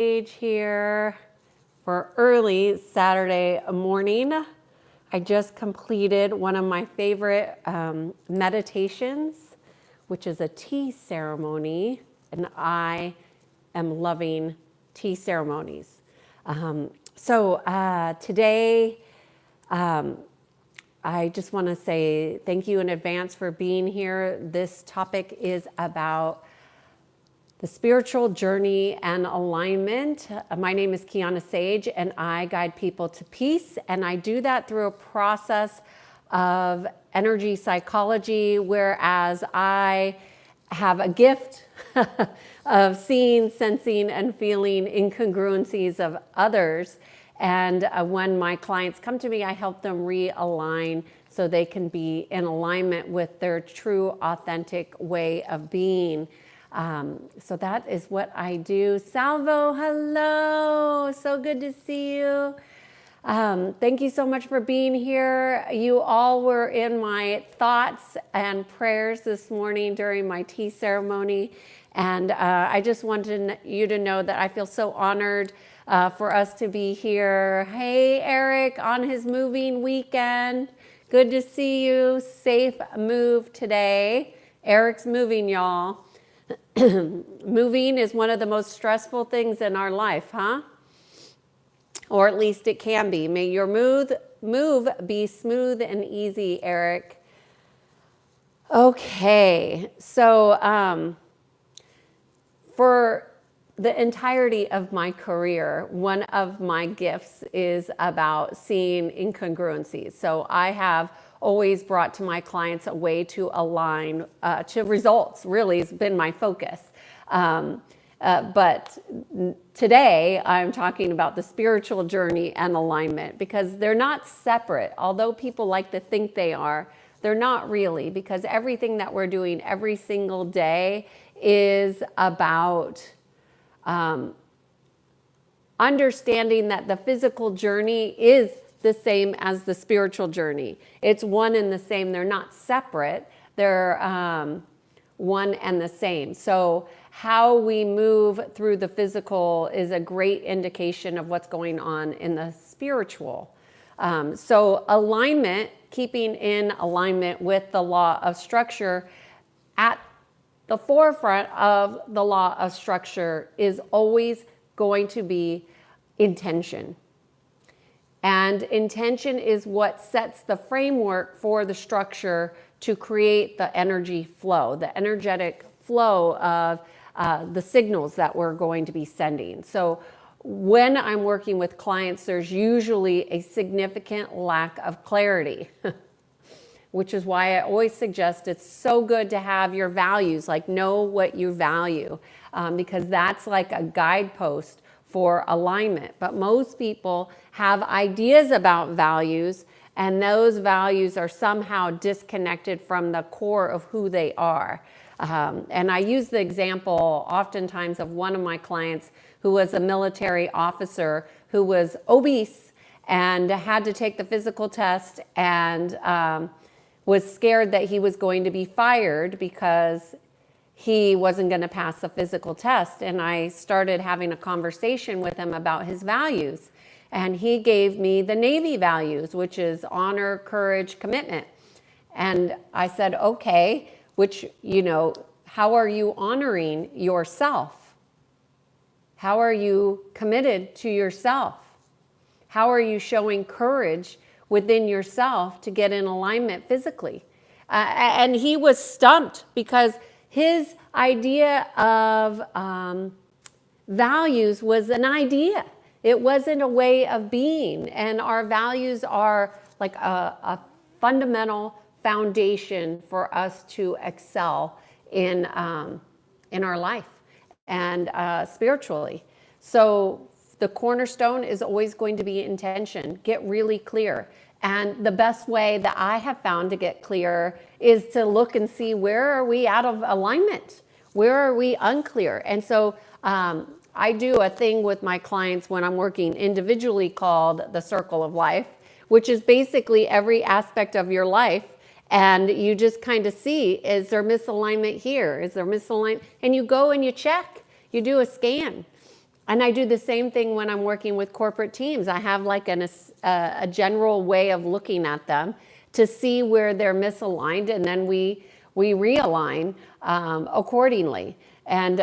Here for early Saturday morning. I just completed one of my favorite meditations, which is a tea ceremony, and I am loving tea ceremonies. Today, I just want to say thank you in advance for being here. This topic is about the spiritual journey and alignment. My name is Kiannaa Sadge, and I guide people to peace. And I do that through a process of energy psychology, whereas I have a gift of seeing, sensing, and feeling incongruencies of others. And when my clients come to me, I help them realign so they can be in alignment with their true, authentic way of being. So that is what I do. Salvo, hello. So good to see you. Thank you so much for being here. You all were in my thoughts and prayers this morning during my tea ceremony. And I just wanted you to know that I feel so honored for us to be here. Hey, Eric, on his moving weekend. Good to see you. Safe move today. Eric's moving, y'all. Moving is one of the most stressful things in our life, huh? Or at least it can be. May your move be smooth and easy, Eric. Okay, so for the entirety of my career, one of my gifts is about seeing incongruencies. So I have always brought to my clients a way to align to results, really has been my focus. But today I'm talking about the spiritual journey and alignment, because they're not separate. Although people like to think they are, they're not really, because everything that we're doing every single day is about understanding that the physical journey is the same as the spiritual journey. It's one and the same. They're not separate. They're one and the same. So how we move through the physical is a great indication of what's going on in the spiritual. So alignment, keeping in alignment with the law of structure, at the forefront of the law of structure is always going to be intention. And intention is what sets the framework for the structure to create the energy flow, the energetic flow of the signals that we're going to be sending. So when I'm working with clients, there's usually a significant lack of clarity, which is why I always suggest it's so good to have your values, like know what you value, because that's like a guidepost for alignment. But most people have ideas about values, and those values are somehow disconnected from the core of who they are. And I use the example oftentimes of one of my clients who was a military officer who was obese and had to take the physical test, and was scared that he was going to be fired because he wasn't going to pass the physical test. And I started having a conversation with him about his values. And he gave me the Navy values, which is honor, courage, commitment. And I said, okay, which, how are you honoring yourself? How are you committed to yourself? How are you showing courage within yourself to get in alignment physically? And he was stumped, because his idea of values was an idea. It wasn't a way of being. And our values are like a fundamental foundation for us to excel in our life and spiritually. So the cornerstone is always going to be intention. Get really clear. And the best way that I have found to get clear is to look and see, where are we out of alignment? Where are we unclear? And so I do a thing with my clients when I'm working individually called the circle of life, which is basically every aspect of your life. And you just kind of see, is there misalignment here? Is there misalignment? And you go and you check. You do a scan. And I do the same thing when I'm working with corporate teams. I have like a general way of looking at them to see where they're misaligned, and then we realign accordingly. And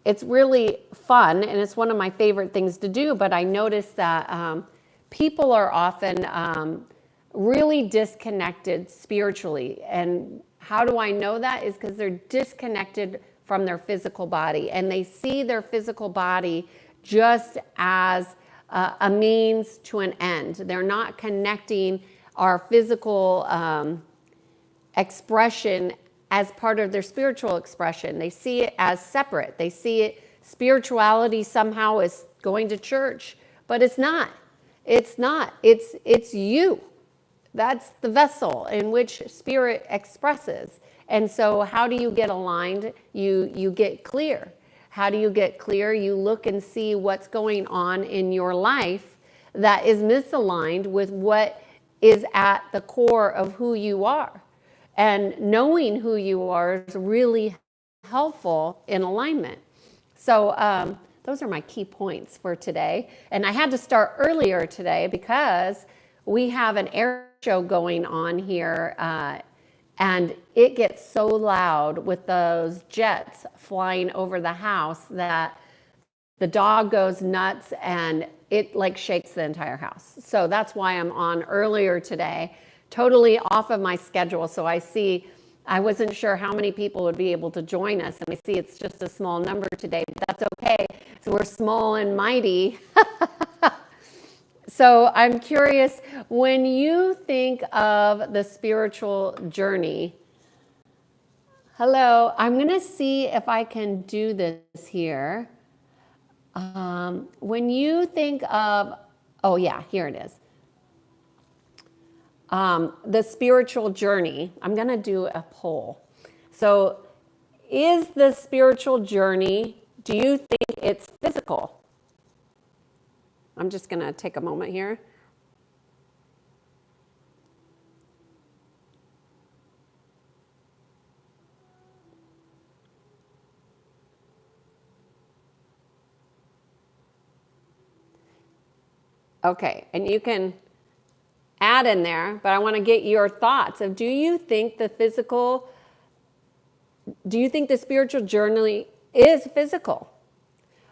it's really fun, and it's one of my favorite things to do. But I notice that people are often really disconnected spiritually. And how do I know that? Is because they're disconnected from their physical body, and they see their physical body just as a means to an end. They're not connecting our physical expression as part of their spiritual expression. They see it as separate. They see it, spirituality somehow is going to church, but it's not. It's not. It's you. That's the vessel in which spirit expresses. And so how do you get aligned? You get clear. How do you get clear? You look and see what's going on in your life that is misaligned with what is at the core of who you are. And knowing who you are is really helpful in alignment. So those are my key points for today. And I had to start earlier today because we have an air show going on here, and it gets so loud with those jets flying over the house that the dog goes nuts and it like shakes the entire house. So that's why I'm on earlier today, totally off of my schedule. So I wasn't sure how many people would be able to join us, and I see it's just a small number today, but that's okay. So we're small and mighty. So I'm curious, when you think of the spiritual journey, hello, I'm going to see if I can do this here. When you think of, oh yeah, here it is. The spiritual journey, I'm going to do a poll. So is the spiritual journey, do you think it's physical? I'm just going to take a moment here. Okay, and you can add in there, but I want to get your thoughts of, do you think the spiritual journey is physical?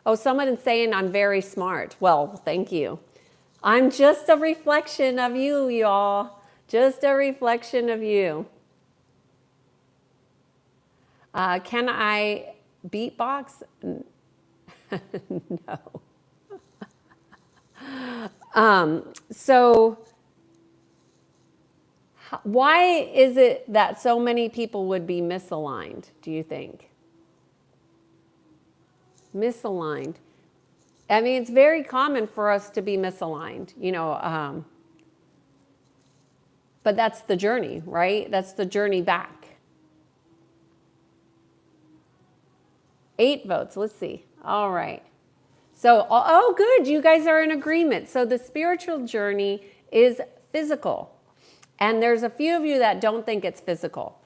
Oh, someone is saying I'm very smart. Well, thank you. I'm just a reflection of you, y'all. Just a reflection of you. Can I beatbox? No. So why is it that so many people would be misaligned, do you think? Misaligned. I mean, it's very common for us to be misaligned, but that's the journey, right? That's the journey back. 8 votes. Let's see. All right. So, oh, good. You guys are in agreement. So the spiritual journey is physical. And there's a few of you that don't think it's physical.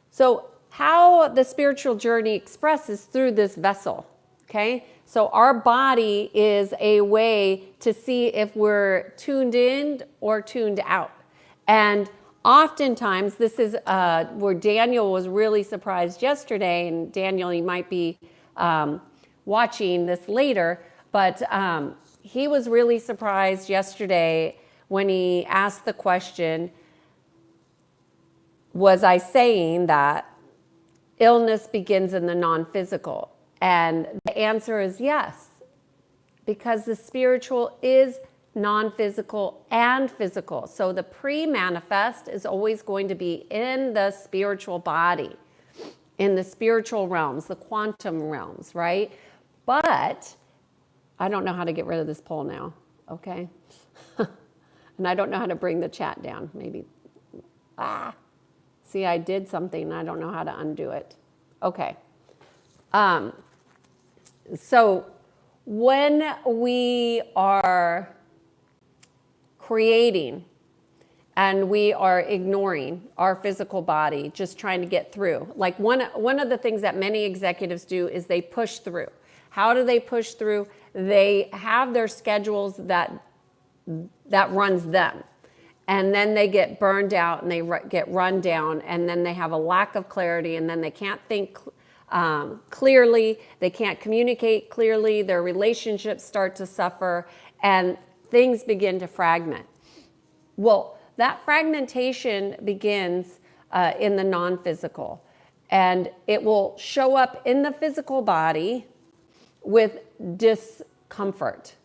So how the spiritual journey expresses through this vessel. Okay, so our body is a way to see if we're tuned in or tuned out. And oftentimes, this is where Daniel was really surprised yesterday. And Daniel, you might be watching this later, but he was really surprised yesterday when he asked the question, was I saying that illness begins in the non-physical? And the answer is yes, because the spiritual is non-physical and physical. So the pre-manifest is always going to be in the spiritual body, in the spiritual realms, the quantum realms, right? But I don't know how to get rid of this poll now, okay? And I don't know how to bring the chat down, maybe. See, I did something, and I don't know how to undo it. Okay. So when we are creating and we are ignoring our physical body, just trying to get through, like one of the things that many executives do is they push through. How do they push through? they have their schedules that runs them. And then they get burned out and they get run down, and then they have a lack of clarity, and then they can't think clearly, they can't communicate clearly, their relationships start to suffer, and things begin to fragment. Well, that fragmentation begins in the non-physical, and it will show up in the physical body with discomfort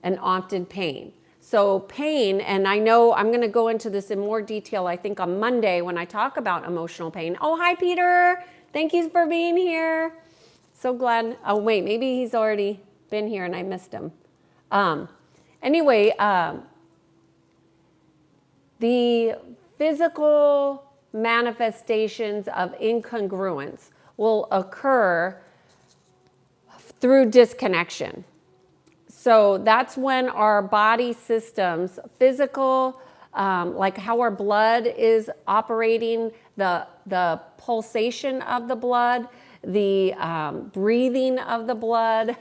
and often pain. So pain, and I know I'm going to go into this in more detail, I think on Monday when I talk about emotional pain. Oh, hi, Peter. Thank you for being here. So glad. Oh, wait, maybe he's already been here and I missed him. Anyway, the physical manifestations of incongruence will occur through disconnection. So that's when our body systems, physical, like how our blood is operating, the pulsation of the blood, the breathing of the blood.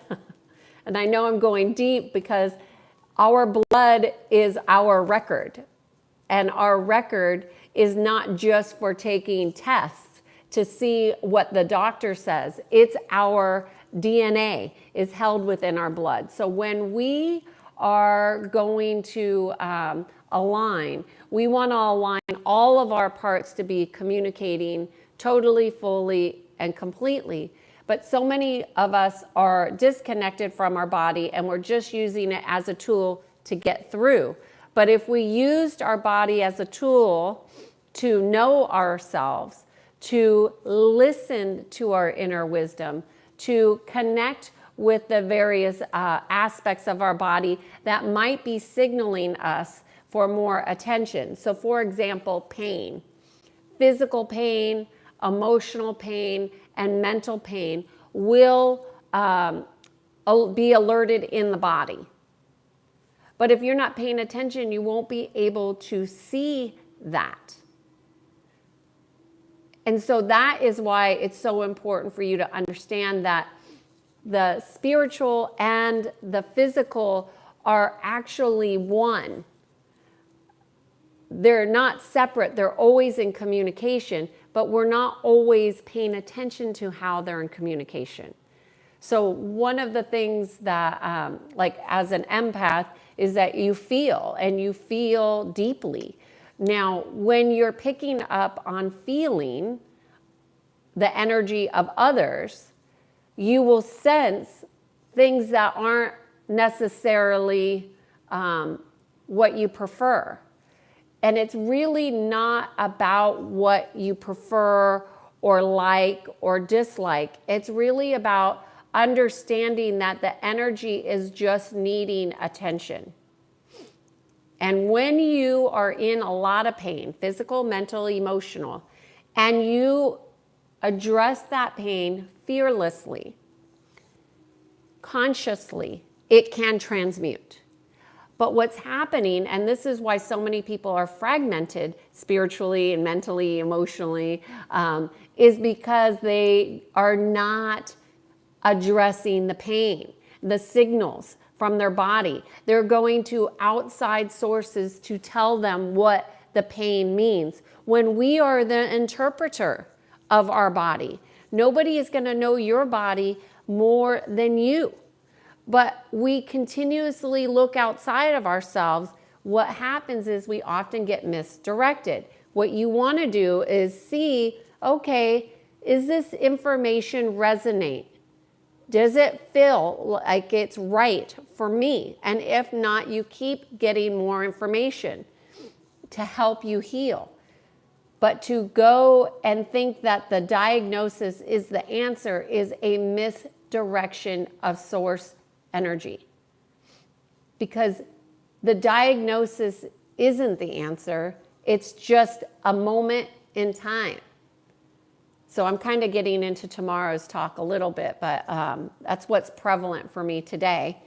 And I know I'm going deep because our blood is our record. And our record is not just for taking tests to see what the doctor says. It's our DNA is held within our blood. So when we are going to align, we want to align all of our parts to be communicating totally, fully, and completely. But so many of us are disconnected from our body and we're just using it as a tool to get through. But if we used our body as a tool to know ourselves, to listen to our inner wisdom, to connect with the various aspects of our body that might be signaling us for more attention. So for example, pain, physical pain, emotional pain, and mental pain will be alerted in the body. But if you're not paying attention, you won't be able to see that. And so that is why it's so important for you to understand that the spiritual and the physical are actually one. They're not separate, they're always in communication, but we're not always paying attention to how they're in communication. So one of the things that, like as an empath, is that you feel, and you feel deeply. Now, when you're picking up on feeling the energy of others, you will sense things that aren't necessarily what you prefer. And it's really not about what you prefer or like or dislike. It's really about understanding that the energy is just needing attention. And when you are in a lot of pain, physical, mental, emotional, and you address that pain fearlessly, consciously, it can transmute. But what's happening, and this is why so many people are fragmented spiritually and mentally, emotionally, is because they are not addressing the pain, the signals from their body. They're going to outside sources to tell them what the pain means. When we are the interpreter of our body, nobody is going to know your body more than you. But we continuously look outside of ourselves. What happens is we often get misdirected. What you want to do is see, okay, is this information resonate? Does it feel like it's right for me? And if not, you keep getting more information to help you heal. But to go and think that the diagnosis is the answer is a misdirection of source energy. Because the diagnosis isn't the answer, it's just a moment in time. So I'm kind of getting into tomorrow's talk a little bit, but that's what's prevalent for me today.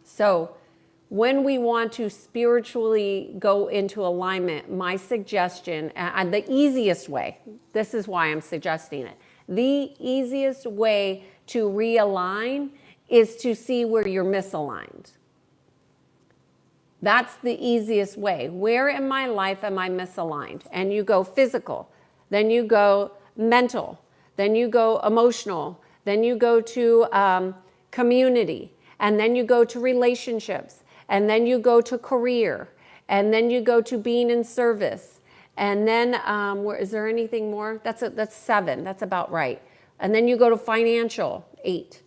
So when we want to spiritually go into alignment, my suggestion, and the easiest way, this is why I'm suggesting it, the easiest way to realign is to see where you're misaligned. That's the easiest way. Where in my life am I misaligned? And you go physical, then you go mental, then you go emotional, then you go to community, and then you go to relationships, and then you go to career, and then you go to being in service. And then, is there anything more? That's 7, that's about right. And then you go to financial, 8.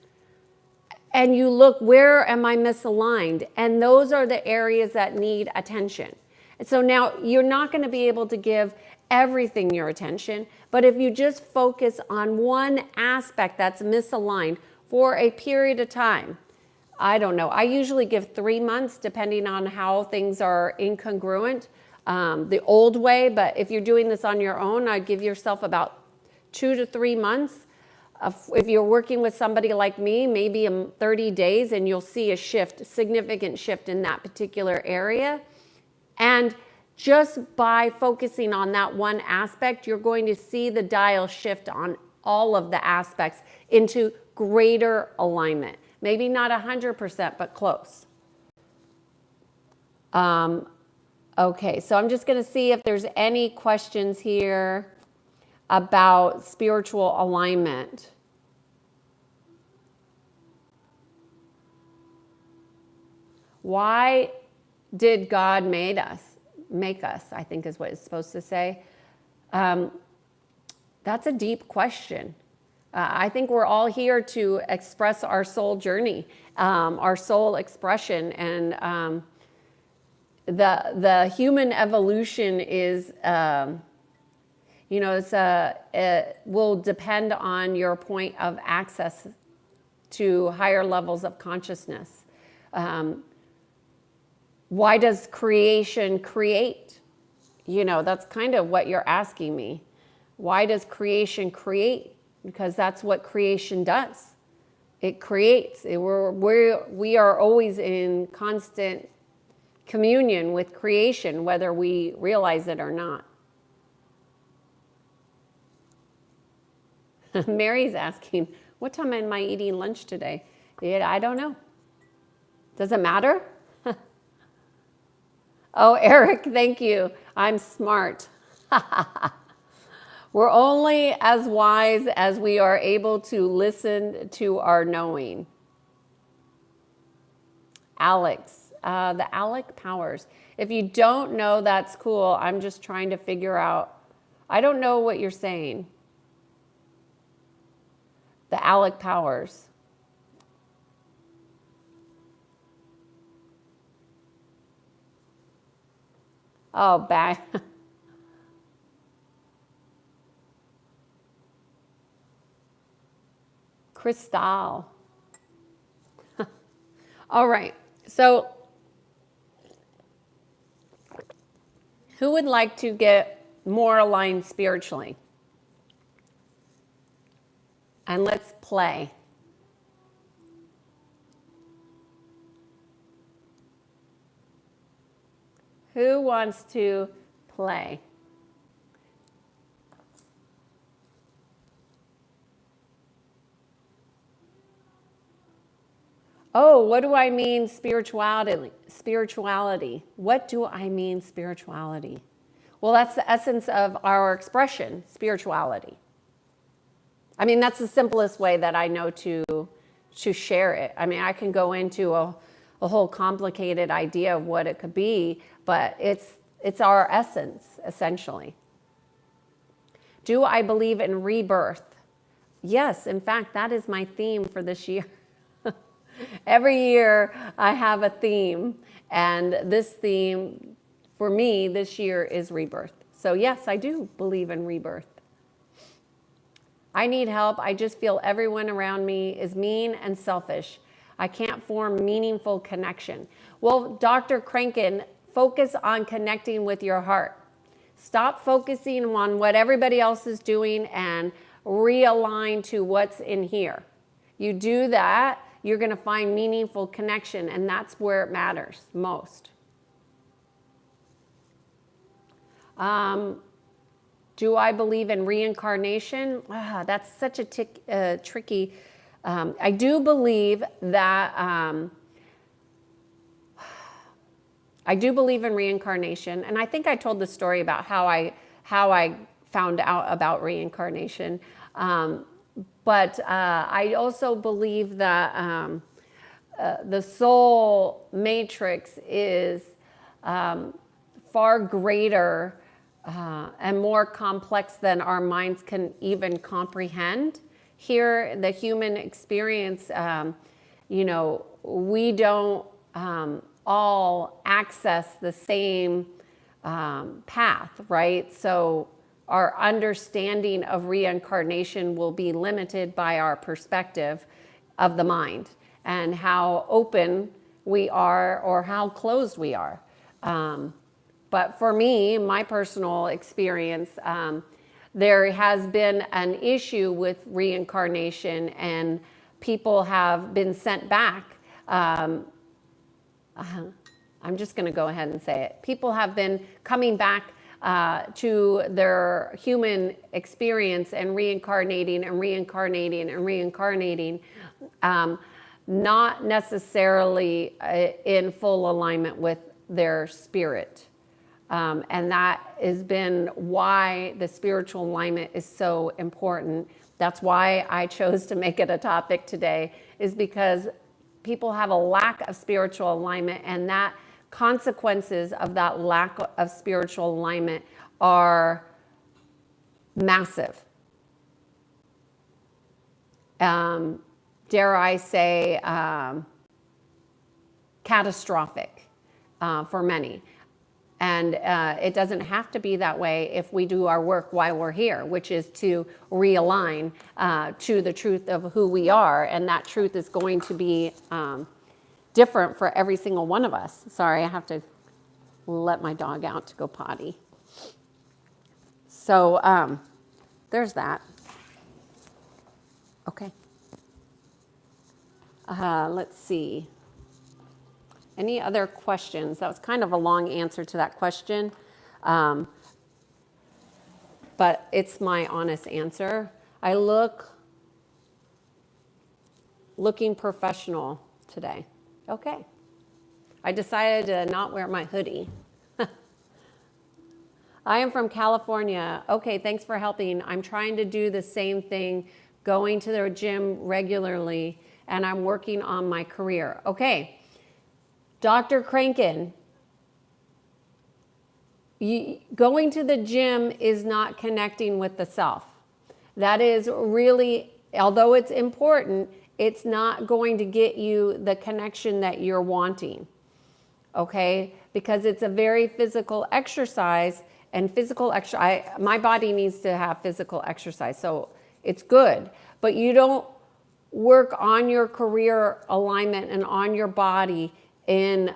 And you look, where am I misaligned? And those are the areas that need attention. And so now you're not going to be able to give everything your attention, but if you just focus on one aspect that's misaligned for a period of time, I don't know, I usually give 3 months depending on how things are incongruent, the old way, but if you're doing this on your own, I'd give yourself about 2 to 3 months. If you're working with somebody like me, maybe in 30 days, and you'll see a shift, significant shift in that particular area. And just by focusing on that one aspect, you're going to see the dial shift on all of the aspects into greater alignment. Maybe not 100%, but close. Okay, so I'm just going to see if there's any questions here about spiritual alignment. Why did God make us, I think is what it's supposed to say. That's a deep question. I think we're all here to express our soul journey, our soul expression, and the human evolution is, it will depend on your point of access to higher levels of consciousness. Why does creation create? That's kind of what you're asking me. Why does creation create? Because that's what creation does. It creates. We are always in constant communion with creation, whether we realize it or not. Mary's asking, what time am I eating lunch today? I don't know. Does it matter? Oh, Eric, thank you. I'm smart. We're only as wise as we are able to listen to our knowing. Alex, the Alec powers. If you don't know, that's cool. I'm just trying to figure out. I don't know what you're saying. The Alec powers. Oh, bad. Crystal. All right. So, who would like to get more aligned spiritually? And let's play. Who wants to play? Oh, what do I mean spirituality? What do I mean spirituality? Well, that's the essence of our expression, spirituality. I mean, that's the simplest way that I know to share it. I mean, I can go into a whole complicated idea of what it could be, but it's our essence, essentially. Do I believe in rebirth? Yes, in fact, that is my theme for this year. Every year I have a theme, and this theme for me this year is rebirth. So yes, I do believe in rebirth. I need help. I just feel everyone around me is mean and selfish. I can't form meaningful connection. Well, Dr. Crankin, focus on connecting with your heart. Stop focusing on what everybody else is doing and realign to what's in here. You do that, you're going to find meaningful connection, and that's where it matters most. Do I believe in reincarnation? That's such a tricky I do believe that I do believe in reincarnation, and I think I told the story about how I found out about reincarnation. But I also believe that the soul matrix is far greater and more complex than our minds can even comprehend. Here, the human experience, we don't all access the same path, right? So our understanding of reincarnation will be limited by our perspective of the mind and how open we are or how closed we are. But for me, my personal experience, there has been an issue with reincarnation, and people have been sent back. I'm just going to go ahead and say it. People have been coming back to their human experience and reincarnating and reincarnating and reincarnating, not necessarily in full alignment with their spirit. And that has been why the spiritual alignment is so important. That's why I chose to make it a topic today, is because people have a lack of spiritual alignment, and that consequences of that lack of spiritual alignment are massive. Dare I say, catastrophic for many. And it doesn't have to be that way if we do our work while we're here, which is to realign to the truth of who we are. And that truth is going to be different for every single one of us. Sorry, I have to let my dog out to go potty. So there's that. Okay. Let's see. Any other questions? That was kind of a long answer to that question, but it's my honest answer. I looking professional today. Okay. I decided to not wear my hoodie. I am from California. Okay, thanks for helping. I'm trying to do the same thing, going to the gym regularly, and I'm working on my career. Okay. Dr. Crankin, going to the gym is not connecting with the self. That is really, although it's important, it's not going to get you the connection that you're wanting, okay? Because it's a very physical exercise, and my body needs to have physical exercise, so it's good. But you don't work on your career alignment and on your body in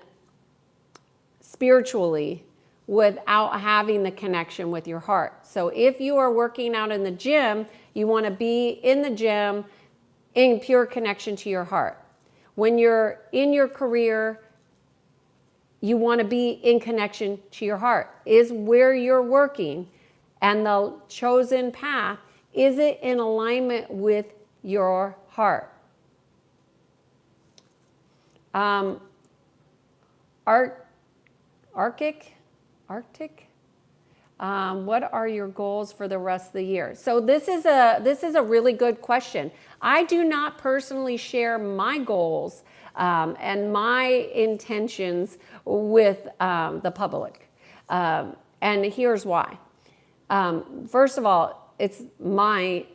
spiritually without having the connection with your heart. So if you are working out in the gym, you want to be in the gym in pure connection to your heart. When you're in your career, you want to be in connection to your heart. Is where you're working and the chosen path, is it in alignment with your heart? Arctic? What are your goals for the rest of the year? So this is a really good question. I do not personally share my goals and my intentions with the public. And here's why. First of all, it's mine.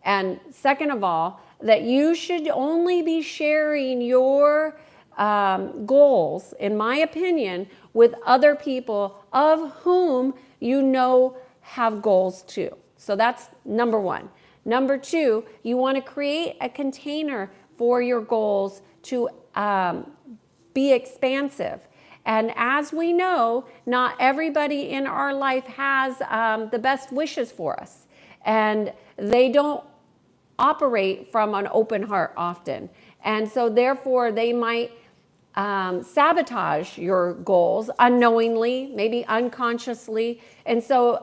And second of all, that you should only be sharing your goals, in my opinion, with other people of whom you know have goals too. So that's number one. Number two, you want to create a container for your goals to be expansive. And as we know, not everybody in our life has the best wishes for us. And they don't operate from an open heart often. And so therefore they might sabotage your goals unknowingly, maybe unconsciously. And so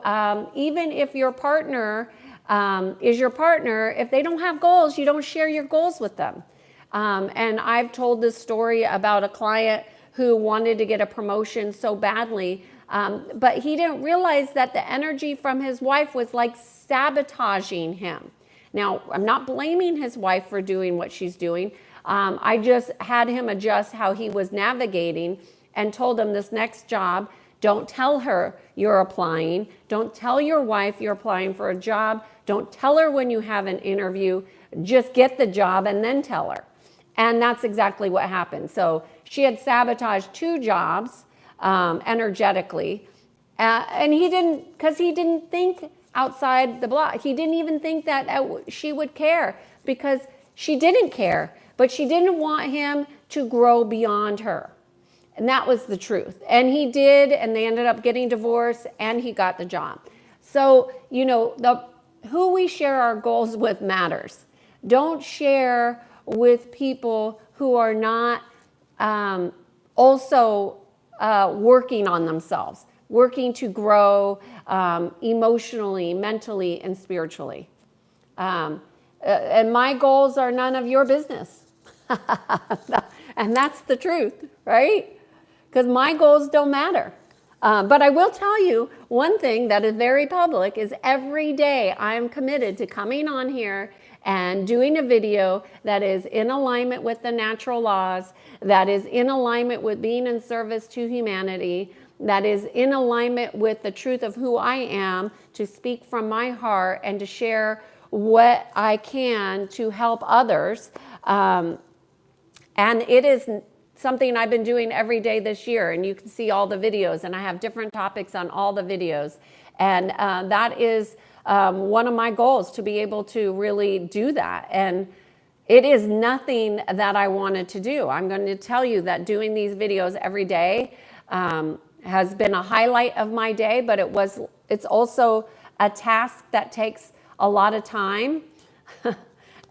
even if your partner is your partner. If they don't have goals, you don't share your goals with them. And I've told this story about a client who wanted to get a promotion so badly, but he didn't realize that the energy from his wife was like sabotaging him. Now, I'm not blaming his wife for doing what she's doing. I just had him adjust how he was navigating and told him this next job, don't tell her you're applying. Don't tell your wife you're applying for a job. Don't tell her when you have an interview. Just get the job and then tell her. And that's exactly what happened. So she had sabotaged 2 jobs energetically. And he didn't, because he didn't think outside the block. He didn't even think that she would care, because she didn't care, but she didn't want him to grow beyond her. And that was the truth. And he did, and they ended up getting divorced, and he got the job. So, who we share our goals with matters. Don't share with people who are not also working on themselves, working to grow emotionally, mentally, and spiritually. And my goals are none of your business. And that's the truth, right? Because my goals don't matter. But I will tell you one thing that is very public is every day I am committed to coming on here and doing a video that is in alignment with the natural laws, that is in alignment with being in service to humanity, that is in alignment with the truth of who I am, to speak from my heart and to share what I can to help others. And it is something I've been doing every day this year, and you can see all the videos, and I have different topics on all the videos. And that is one of my goals, to be able to really do that. And it is nothing that I wanted to do. I'm going to tell you that doing these videos every day has been a highlight of my day, but it's also a task that takes a lot of time.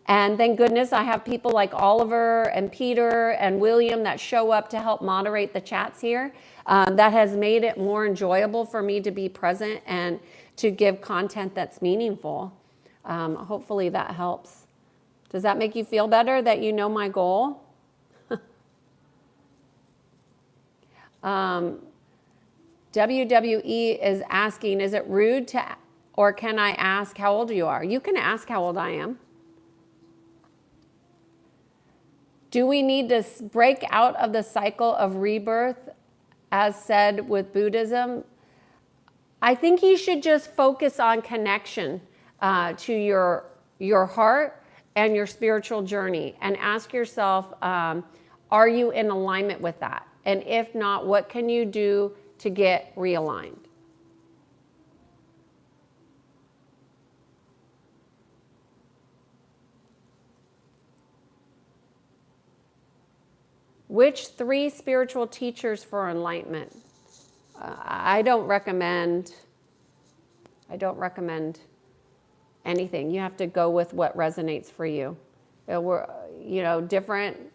And thank goodness I have people like Oliver and Peter and William that show up to help moderate the chats here. That has made it more enjoyable for me to be present and to give content that's meaningful. Hopefully that helps. Does that make you feel better that you know my goal? WWE is asking, is it rude to, or can I ask how old you are? You can ask how old I am. Do we need to break out of the cycle of rebirth, as said with Buddhism? I think you should just focus on connection to your heart and your spiritual journey, and ask yourself, are you in alignment with that? And if not, what can you do to get realigned? Which 3 spiritual teachers for enlightenment? I don't recommend anything. You have to go with what resonates for you. We're, different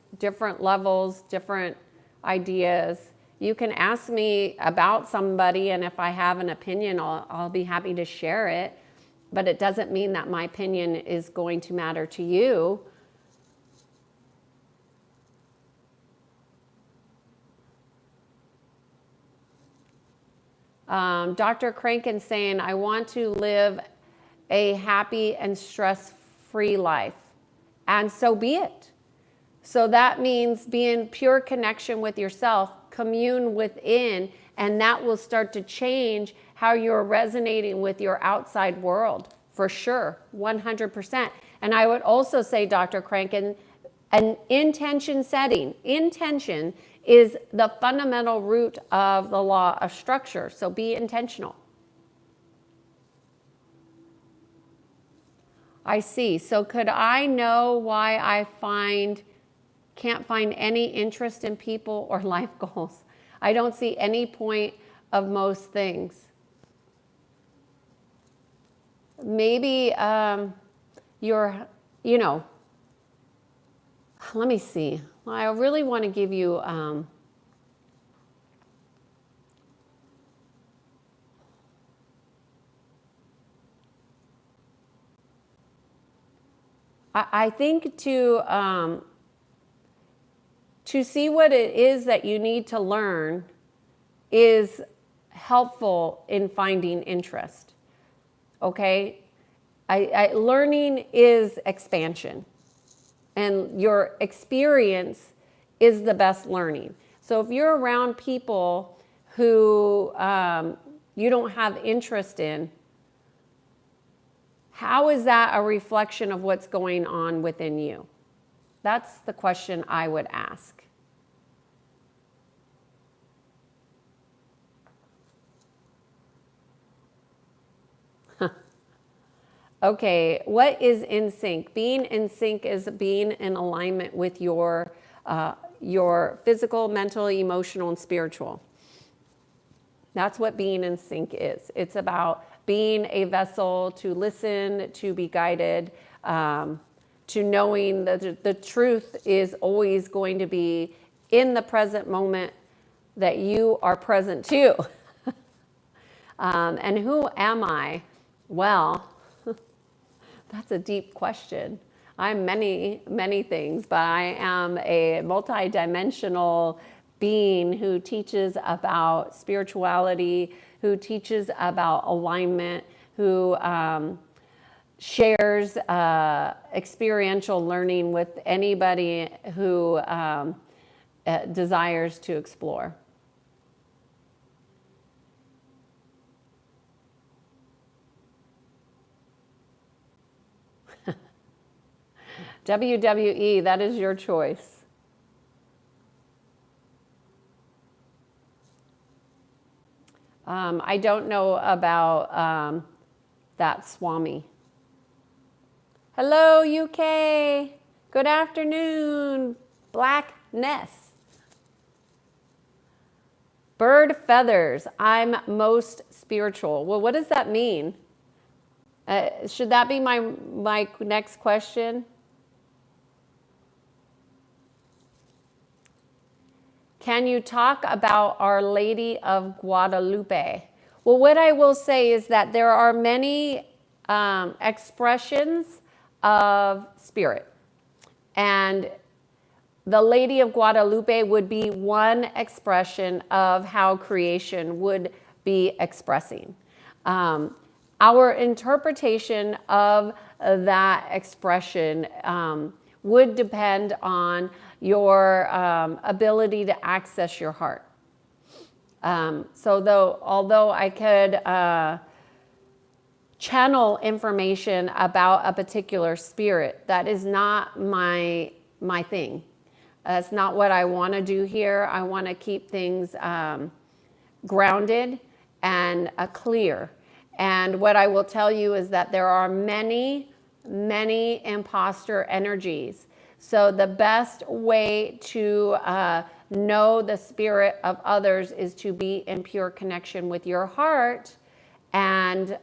levels, different ideas. You can ask me about somebody, and if I have an opinion, I'll be happy to share it. But it doesn't mean that my opinion is going to matter to you. Dr. Crankin saying, I want to live a happy and stress-free life. And so be it. So that means be in pure connection with yourself, commune within, and that will start to change how you're resonating with your outside world, for sure, 100%. And I would also say, Dr. Crankin, an intention setting. Intention is the fundamental root of the law of structure. So be intentional. I see. So could I know why I can't find any interest in people or life goals? I don't see any point of most things. Maybe let me see. I really want to give you I think to see what it is that you need to learn is helpful in finding interest. Okay? Learning is expansion, and your experience is the best learning. So if you're around people who you don't have interest in, how is that a reflection of what's going on within you? That's the question I would ask. Okay, what is in sync? Being in sync is being in alignment with your physical, mental, emotional, and spiritual. That's what being in sync is. It's about being a vessel to listen, to be guided, to knowing that the truth is always going to be in the present moment that you are present to. And who am I? Well, that's a deep question. I'm many, many things, but I am a multidimensional being who teaches about spirituality, who teaches about alignment, who shares experiential learning with anybody who desires to explore. WWE, that is your choice. I don't know about that Swami. Hello, UK. Good afternoon, Blackness. Bird feathers. I'm most spiritual. Well, what does that mean? Should that be my next question? Can you talk about Our Lady of Guadalupe? Well, what I will say is that there are many expressions of spirit. And the Lady of Guadalupe would be one expression of how creation would be expressing. Our interpretation of that expression would depend on your ability to access your heart. Although I could channel information about a particular spirit, that is not my thing. That's not what I want to do here. I want to keep things grounded and clear. And what I will tell you is that there are many, many imposter energies. So the best way to know the spirit of others is to be in pure connection with your heart and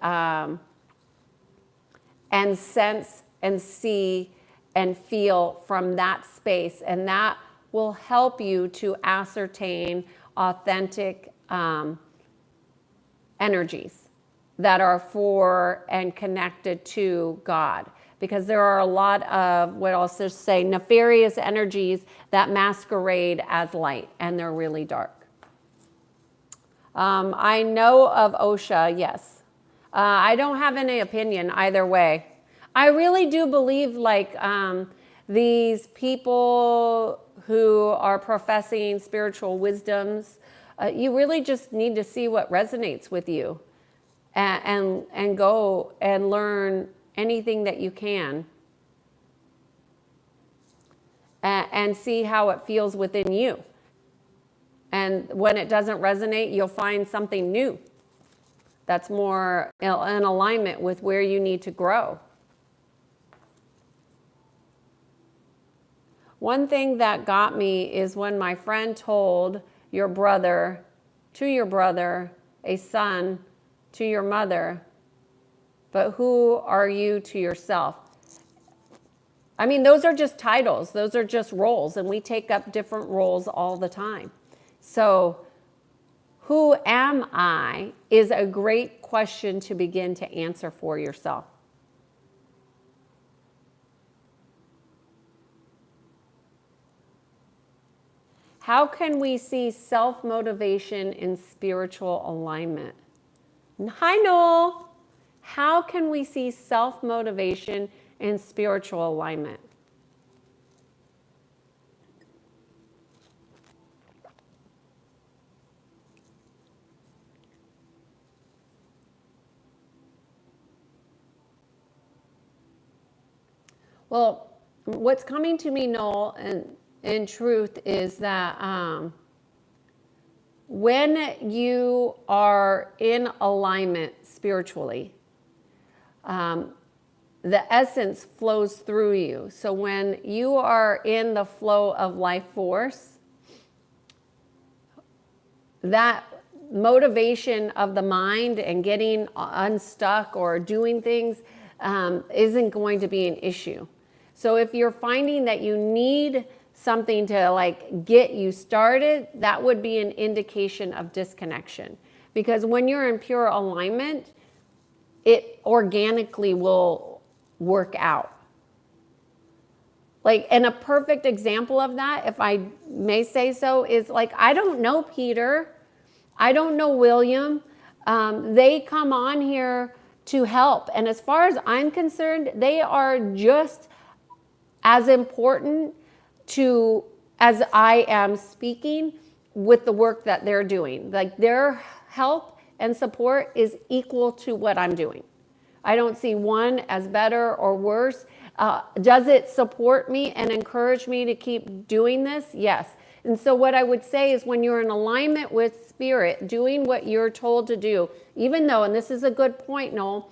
sense and see and feel from that space. And that will help you to ascertain authentic energies that are for and connected to God. Because there are a lot of, what I'll just say, nefarious energies that masquerade as light, and they're really dark. I know of OSHA, yes. I don't have any opinion either way. I really do believe these people who are professing spiritual wisdoms, you really just need to see what resonates with you and go and learn anything that you can and see how it feels within you. And when it doesn't resonate, you'll find something new that's more in alignment with where you need to grow. One thing that got me is when my friend told your brother, a son, to your mother, but who are you to yourself? I mean, those are just titles. Those are just roles, and we take up different roles all the time. So, who am I is a great question to begin to answer for yourself. How can we see self-motivation in spiritual alignment? Hi, Noel. How can we see self-motivation in spiritual alignment? Well, what's coming to me, Noel, and in truth, is that when you are in alignment spiritually, the essence flows through you. So when you are in the flow of life force, that motivation of the mind and getting unstuck or doing things isn't going to be an issue. So if you're finding that you need something to like get you started, that would be an indication of disconnection. Because when you're in pure alignment, it organically will work out. Like, and a perfect example of that, if I may say so, is like, I don't know Peter. I don't know William. They come on here to help. And as far as I'm concerned, they are just as important to as I am speaking with the work that they're doing. Like their help and support is equal to what I'm doing. I don't see one as better or worse. Does it support me and encourage me to keep doing this? Yes. And so what I would say is when you're in alignment with spirit, doing what you're told to do, even though, and this is a good point, Noel,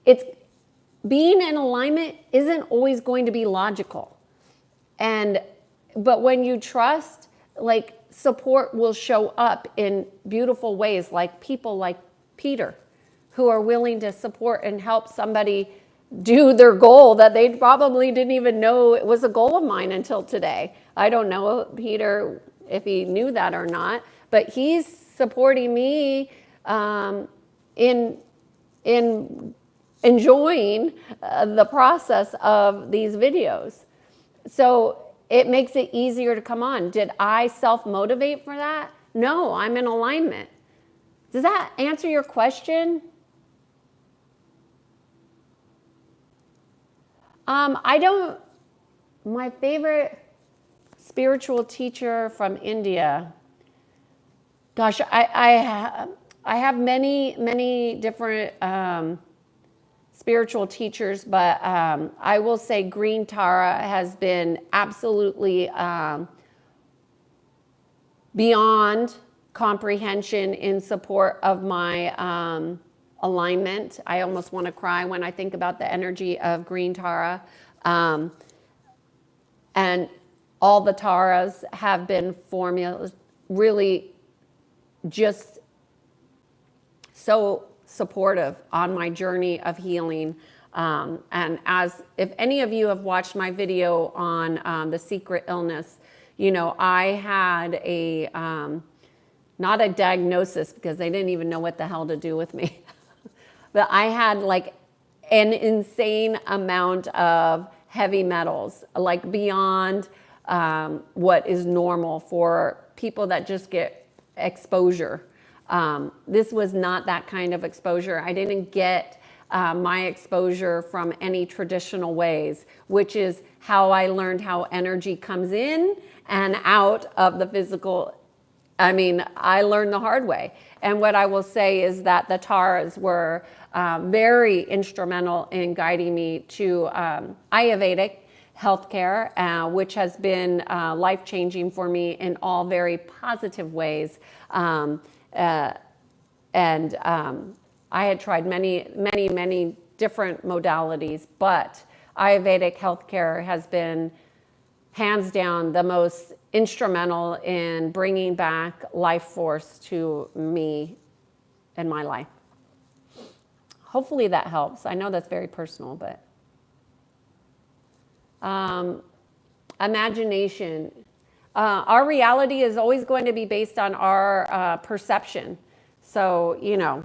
it's being in alignment isn't always going to be logical. But when you trust, like support will show up in beautiful ways, like people like Peter, who are willing to support and help somebody do their goal that they probably didn't even know it was a goal of mine until today. I don't know, Peter, if he knew that or not, but he's supporting me in enjoying the process of these videos. So it makes it easier to come on. Did I self-motivate for that? No, I'm in alignment. Does that answer your question? My favorite spiritual teacher from India, gosh, I have many different spiritual teachers, but I will say Green Tara has been absolutely beyond comprehension in support of my alignment. I almost want to cry when I think about the energy of Green Tara. And all the Taras have been formulas, really just so supportive on my journey of healing. And as if any of you have watched my video on the secret illness, you know, I had a, not a diagnosis because they didn't even know what the hell to do with me. But I had like an insane amount of heavy metals, like beyond what is normal for people that just get exposure. This was not that kind of exposure. I didn't get my exposure from any traditional ways, which is how I learned how energy comes in and out of the physical. I mean, I learned the hard way. And what I will say is that the Taras were very instrumental in guiding me to Ayurvedic healthcare, which has been life-changing for me in all very positive ways. I had tried many different modalities, but Ayurvedic healthcare has been hands down the most instrumental in bringing back life force to me in my life. Hopefully that helps. I know that's very personal, but imagination. Our reality is always going to be based on our perception. So, you know,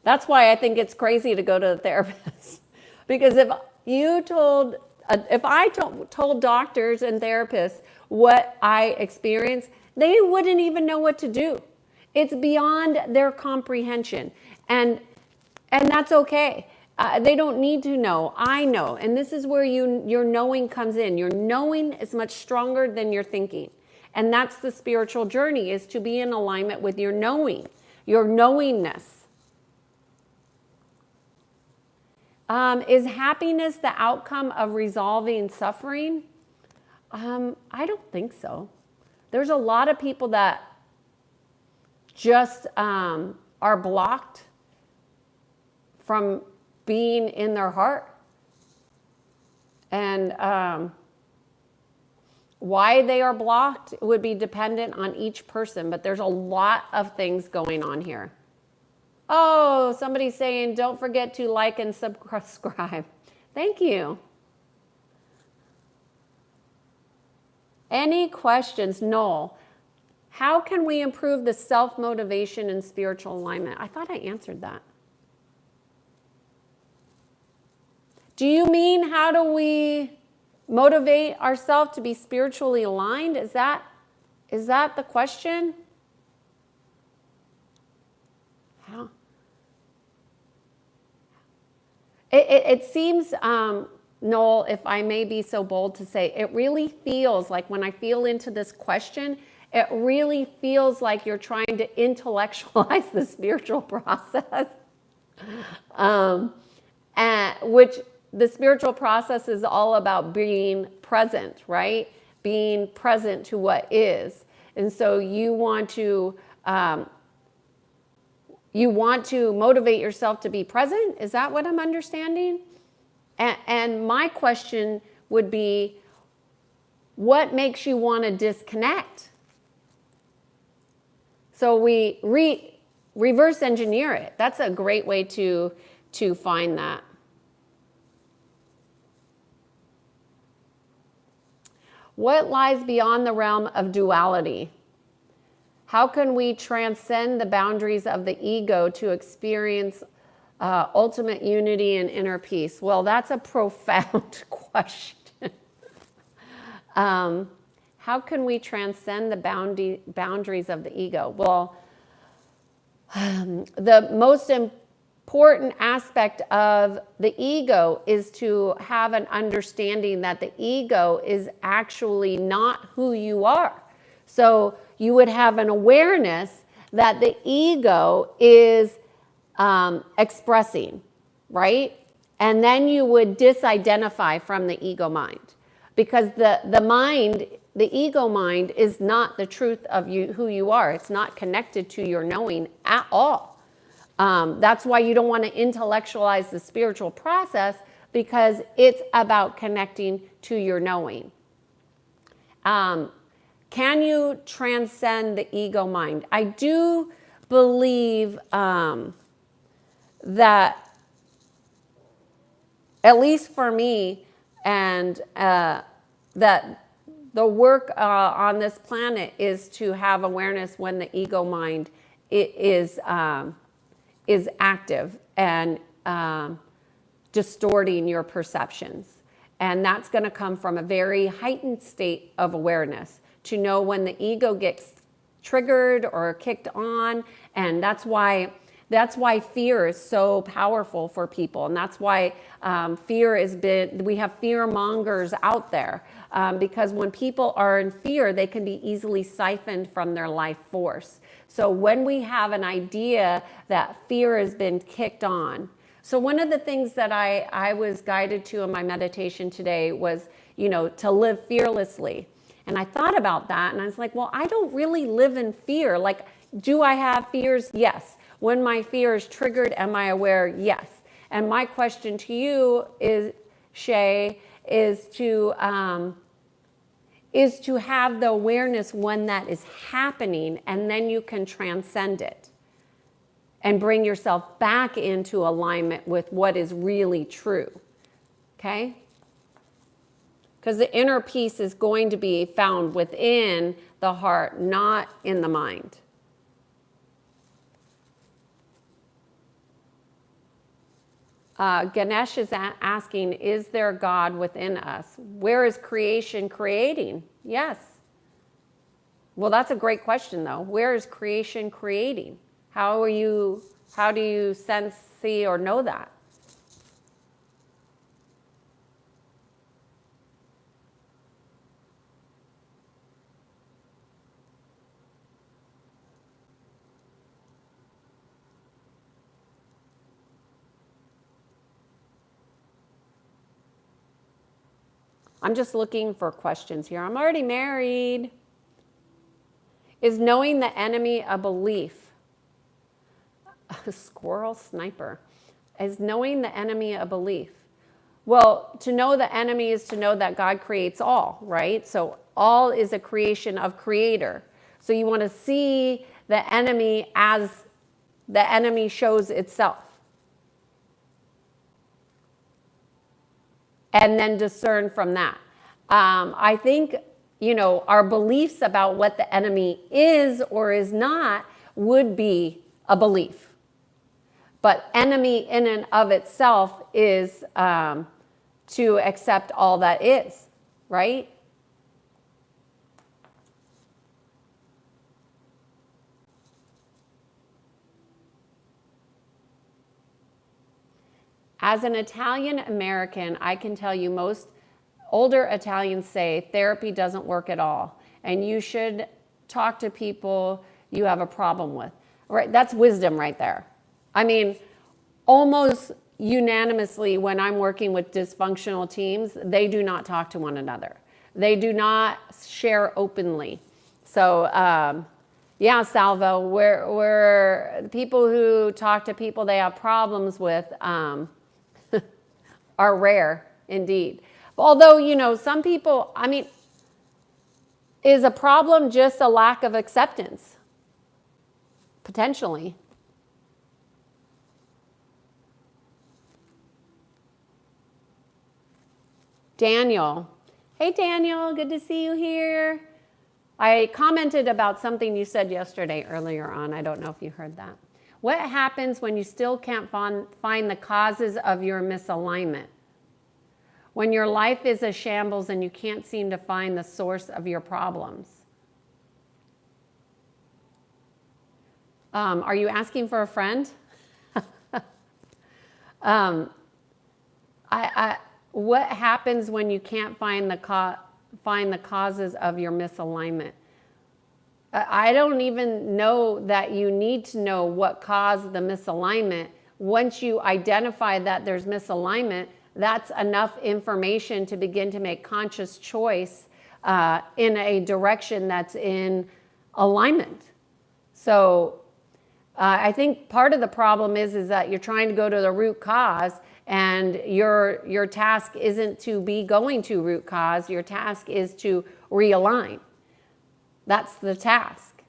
that's why I think it's crazy to go to the therapist. Because if you told If I told doctors and therapists what I experience, they wouldn't even know what to do. It's beyond their comprehension. And that's okay. They don't need to know. I know. And this is where your knowing comes in. Your knowing is much stronger than your thinking. And that's the spiritual journey, is to be in alignment with your knowing, your knowingness. Is happiness the outcome of resolving suffering? I don't think so. There's a lot of people that just are blocked from being in their heart. And why they are blocked would be dependent on each person, but there's a lot of things going on here. Oh, somebody's saying, don't forget to like and subscribe. Thank you. Any questions? Noel, how can we improve the self-motivation and spiritual alignment? I thought I answered that. Do you mean how do we motivate ourselves to be spiritually aligned? Is that the question? How? It seems, Noel, if I may be so bold to say, it really feels like when I feel into this question, it really feels like you're trying to intellectualize the spiritual process, which the spiritual process is all about being present, right? Being present to what is. And so you want to motivate yourself to be present? Is that what I'm understanding? And my question would be, what makes you want to disconnect? So we reverse engineer it. That's a great way to find that. What lies beyond the realm of duality? How can we transcend the boundaries of the ego to experience ultimate unity and inner peace? Well, that's a profound question. How can we transcend the boundaries of the ego? Well, the most important aspect of the ego is to have an understanding that the ego is actually not who you are. So you would have an awareness that the ego is expressing, right? And then you would disidentify from the ego mind, because the mind, the ego mind, is not the truth of you, who you are. It's not connected to your knowing at all. That's why you don't want to intellectualize the spiritual process, because it's about connecting to your knowing. Can you transcend the ego mind? I do believe that, at least for me, and that the work on this planet is to have awareness when the ego mind is active and distorting your perceptions. And that's going to come from a very heightened state of awareness, to know when the ego gets triggered or kicked on. And that's why fear is so powerful for people. And that's why we have fear mongers out there, because when people are in fear, they can be easily siphoned from their life force. So when we have an idea that fear has been kicked on. So one of the things that I was guided to in my meditation today was, to live fearlessly. And I thought about that, and I was like, well, I don't really live in fear. Like, do I have fears? Yes. When my fear is triggered, am I aware? Yes. And my question to you is, Shay, is to have the awareness when that is happening, and then you can transcend it and bring yourself back into alignment with what is really true. Okay? Because the inner peace is going to be found within the heart, not in the mind. Ganesh is asking, is there God within us? Where is creation creating? Yes. Well, that's a great question, though. Where is creation creating? How do you sense, see, or know that? I'm just looking for questions here. I'm already married. Is knowing the enemy a belief? A squirrel sniper. Is knowing the enemy a belief? Well, to know the enemy is to know that God creates all, right? So all is a creation of creator. So you want to see the enemy as the enemy shows itself. And then discern from that. I think, our beliefs about what the enemy is or is not would be a belief. But enemy in and of itself is to accept all that is, right? As an Italian American, I can tell you most older Italians say therapy doesn't work at all, and you should talk to people you have a problem with. Right? That's wisdom right there. I mean, almost unanimously when I'm working with dysfunctional teams, they do not talk to one another. They do not share openly. So, yeah, Salvo, we're people who talk to people they have problems with are rare indeed. Although, some people, is a problem just a lack of acceptance? Potentially. Daniel. Hey, Daniel, good to see you here. I commented about something you said yesterday earlier on. I don't know if you heard that. What happens when you still can't find the causes of your misalignment? When your life is a shambles and you can't seem to find the source of your problems? Are you asking for a friend? What happens when you can't find the causes of your misalignment? I don't even know that you need to know what caused the misalignment. Once you identify that there's misalignment, that's enough information to begin to make conscious choice in a direction that's in alignment. So I think part of the problem is that you're trying to go to the root cause, and your task isn't to be going to root cause. Your task is to realign. That's the task.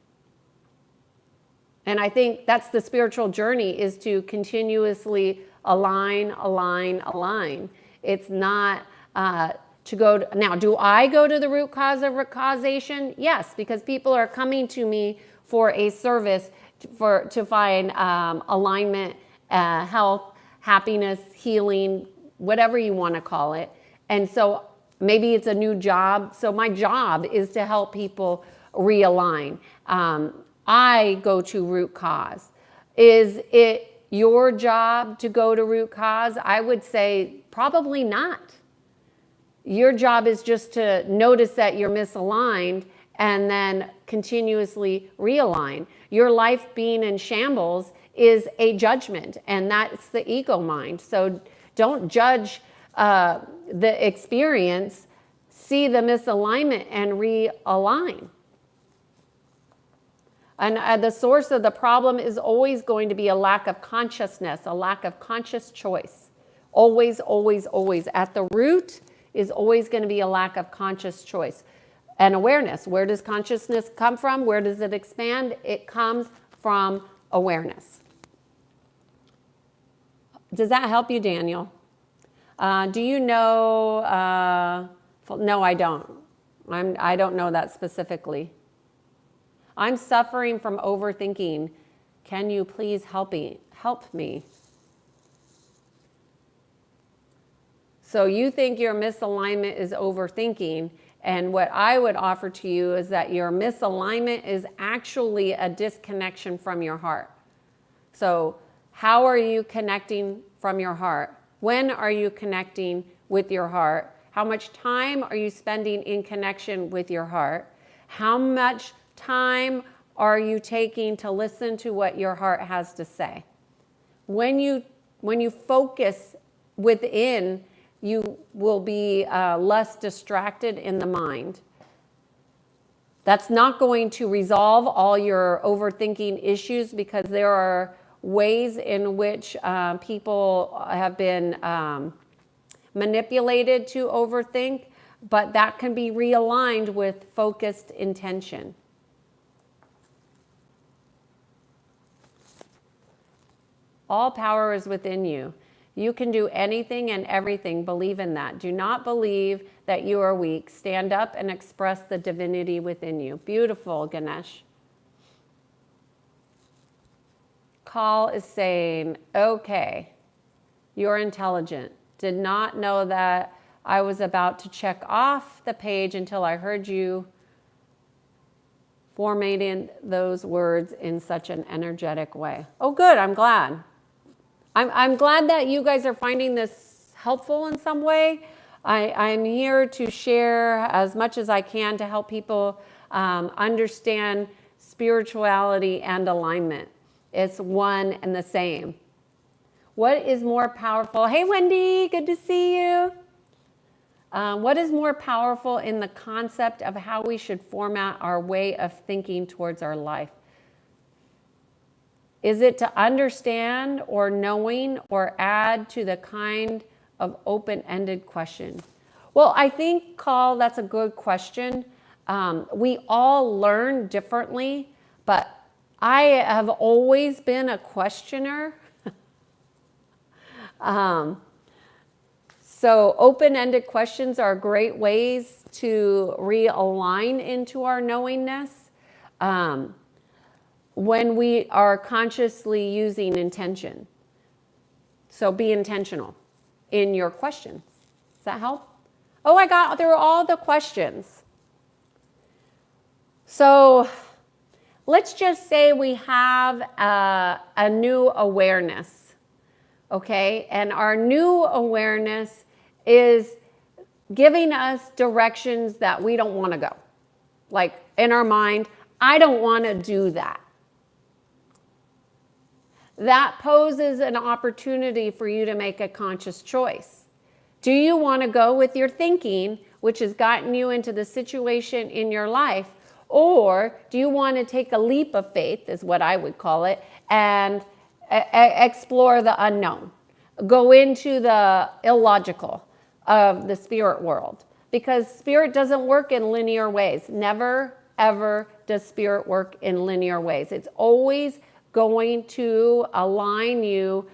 And I think that's the spiritual journey, is to continuously align. It's not to go now, do I go to the root cause of causation? Yes, because people are coming to me for a service to find alignment, health, happiness, healing, whatever you want to call it. And so maybe it's a new job. So my job is to help people realign. I go to root cause. Is it your job to go to root cause? I would say probably not. Your job is just to notice that you're misaligned and then continuously realign. Your life being in shambles is a judgment, and that's the ego mind. So don't judge the experience, see the misalignment and realign. And the source of the problem is always going to be a lack of consciousness, a lack of conscious choice. Always, always, always. At the root is always going to be a lack of conscious choice. And awareness. Where does consciousness come from? Where does it expand? It comes from awareness. Does that help you, Daniel? Do you know? No, I don't. I don't know that specifically. I'm suffering from overthinking. Can you please help me? So you think your misalignment is overthinking. And what I would offer to you is that your misalignment is actually a disconnection from your heart. So how are you connecting from your heart? When are you connecting with your heart? How much time are you spending in connection with your heart? How much time are you taking to listen to what your heart has to say? When you focus within, you will be less distracted in the mind. That's not going to resolve all your overthinking issues, because there are ways in which people have been manipulated to overthink, but that can be realigned with focused intention. All power is within you. You can do anything and everything. Believe in that. Do not believe that you are weak. Stand up and express the divinity within you. Beautiful, Ganesh. Call is saying, okay, you're intelligent. Did not know that I was about to check off the page until I heard you formatting those words in such an energetic way. Oh, good. I'm glad. I'm glad that you guys are finding this helpful in some way. I'm here to share as much as I can to help people understand spirituality and alignment. It's one and the same. What is more powerful? Hey, Wendy, good to see you. What is more powerful in the concept of how we should format our way of thinking towards our life? Is it to understand or knowing or add to the kind of open-ended question? Well, I think, Carl, that's a good question. We all learn differently, but I have always been a questioner. So open-ended questions are great ways to realign into our knowingness. When we are consciously using intention. So be intentional in your questions. Does that help? Oh, I got through all the questions. So let's just say we have a new awareness, okay? And our new awareness is giving us directions that we don't want to go. Like in our mind, I don't want to do that. That poses an opportunity for you to make a conscious choice. Do you want to go with your thinking, which has gotten you into the situation in your life, or do you want to take a leap of faith, is what I would call it, and explore the unknown? Go into the illogical of the spirit world, because spirit doesn't work in linear ways. Never, ever does spirit work in linear ways. It's always going to align you.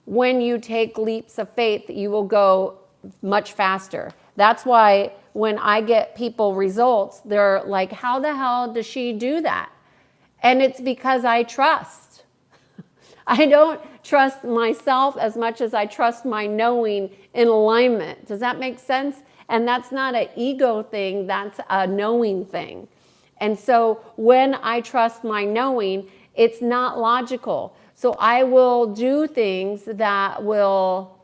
When you take leaps of faith, you will go much faster. That's why when I get people results, they're like, how the hell does she do that? And it's because I trust. I don't trust myself as much as I trust my knowing in alignment. Does that make sense? And that's not an ego thing, that's a knowing thing. And so when I trust my knowing, it's not logical. So I will do things that will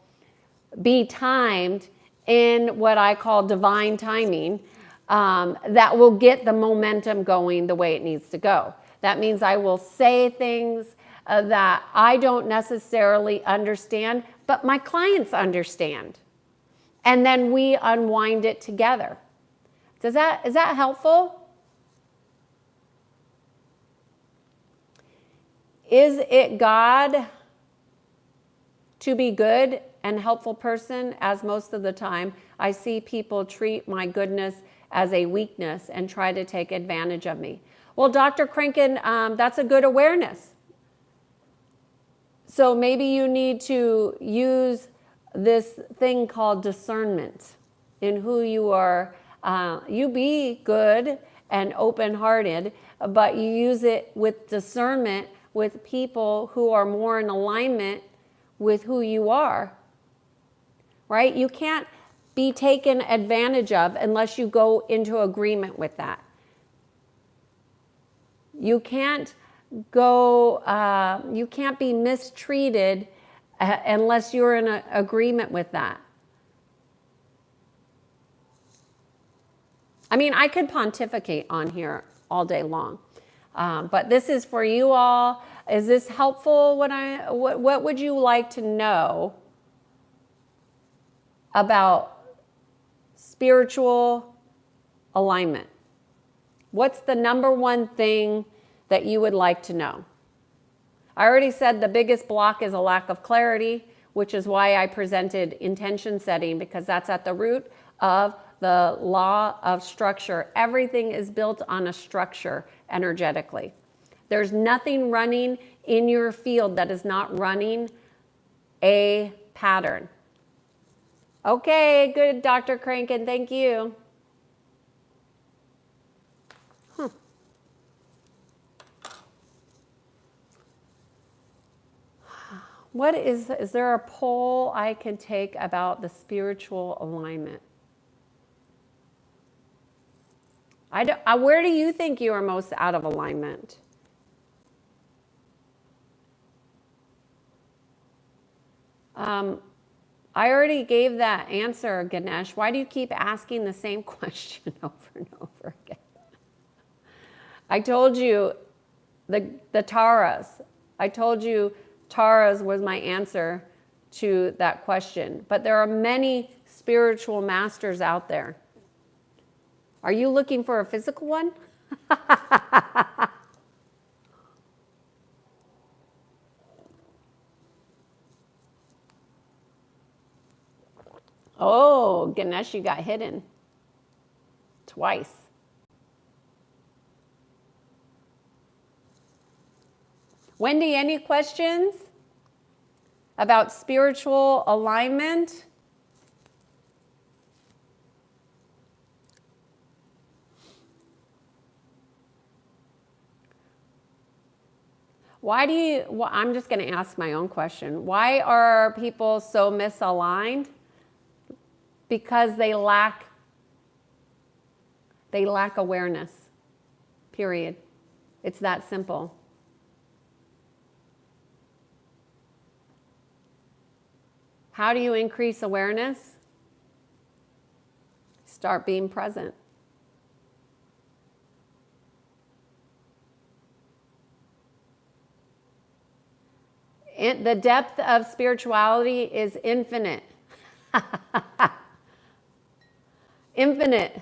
be timed in what I call divine timing, that will get the momentum going the way it needs to go. That means I will say things that I don't necessarily understand, but my clients understand. And then we unwind it together. Is that helpful? Is it God to be good and helpful person? As most of the time, I see people treat my goodness as a weakness and try to take advantage of me. Well, Dr. Krinken, that's a good awareness. So maybe you need to use this thing called discernment in who you are. You be good and open-hearted, but you use it with discernment with people who are more in alignment with who you are. right? You can't be taken advantage of unless you go into agreement with that. You can't you can't be mistreated unless you're in an agreement with that. I mean, I could pontificate on here all day long, but this is for you all. Is this helpful? What would you like to know about spiritual alignment? What's the number one thing that you would like to know? I already said the biggest block is a lack of clarity, which is why I presented intention setting, because that's at the root of the law of structure. Everything is built on a structure energetically. There's nothing running in your field that is not running a pattern. Okay, good, Dr. Crankin, thank you. What is there a poll I can take about the spiritual alignment? Where do you think you are most out of alignment? I already gave that answer, Ganesh. Why do you keep asking the same question over and over again? I told you the Taras. I told you Taras was my answer to that question. But there are many spiritual masters out there. Are you looking for a physical one? Oh, Ganesh, you got hidden twice. Wendy, any questions about spiritual alignment? I'm just going to ask my own question. Why are people so misaligned? Because they lack awareness, period. It's that simple. How do you increase awareness? Start being present. The depth of spirituality is infinite. Infinite.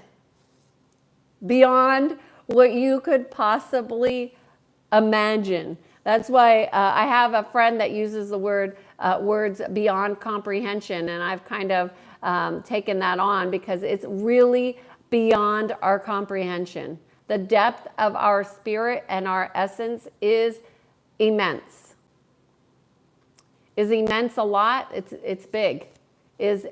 Beyond what you could possibly imagine. That's why I have a friend that uses the words beyond comprehension, and I've kind of taken that on because it's really beyond our comprehension. The depth of our spirit and our essence is immense. Is immense a lot? It's big. Is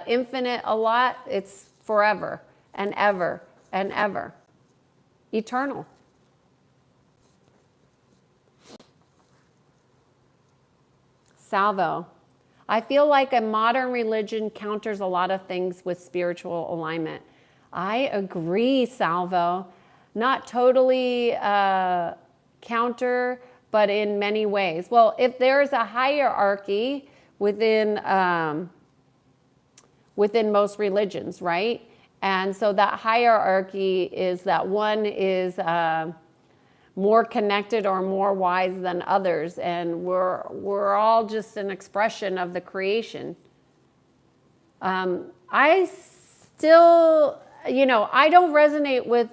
infinite a lot? It's forever and ever and ever. Eternal. Salvo. I feel like a modern religion counters a lot of things with spiritual alignment. I agree, Salvo. Not totally counter, but in many ways. Well, if there's a hierarchy within most religions, right? And so that hierarchy is that one is more connected or more wise than others, and we're all just an expression of the creation. I still, I don't resonate with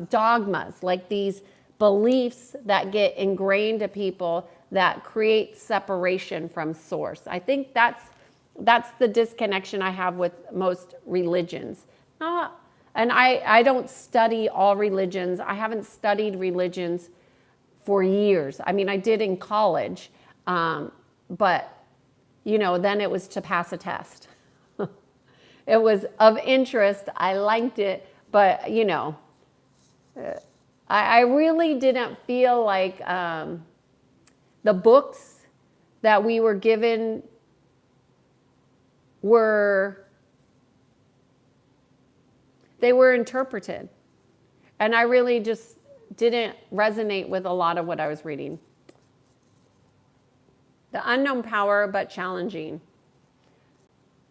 dogmas, like these beliefs that get ingrained to people that create separation from source. I think that's the disconnection I have with most religions. And I don't study all religions. I haven't studied religions for years. I mean, I did in college, but, then it was to pass a test. It was of interest. I liked it, but, I really didn't feel like the books that we were given were interpreted. And I really just didn't resonate with a lot of what I was reading. The unknown power, but challenging.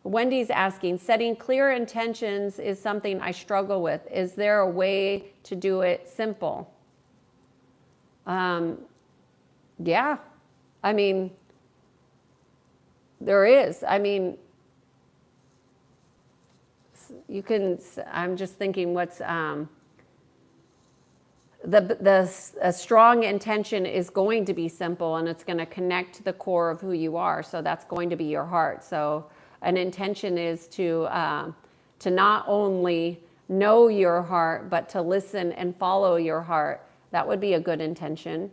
Wendy's asking, setting clear intentions is something I struggle with. Is there a way to do it simple? Yeah. I mean, there is. I mean, you can, I'm just thinking what's, a strong intention is going to be simple, and it's going to connect to the core of who you are. So that's going to be your heart. So an intention is to not only know your heart, but to listen and follow your heart. That would be a good intention.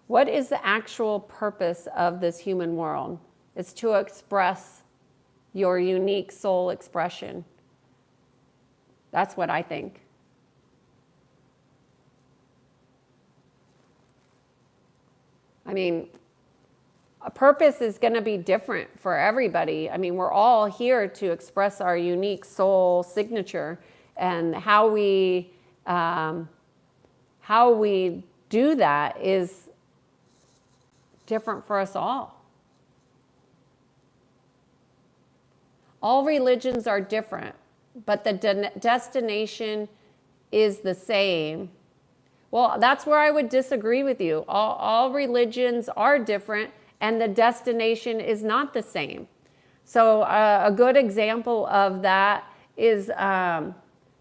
What is the actual purpose of this human world? It's to express your unique soul expression. That's what I think. I mean, a purpose is going to be different for everybody. I mean, we're all here to express our unique soul signature, and how we do that is different for us all. All religions are different, but the destination is the same. Well, that's where I would disagree with you. All religions are different, and the destination is not the same. So a good example of that is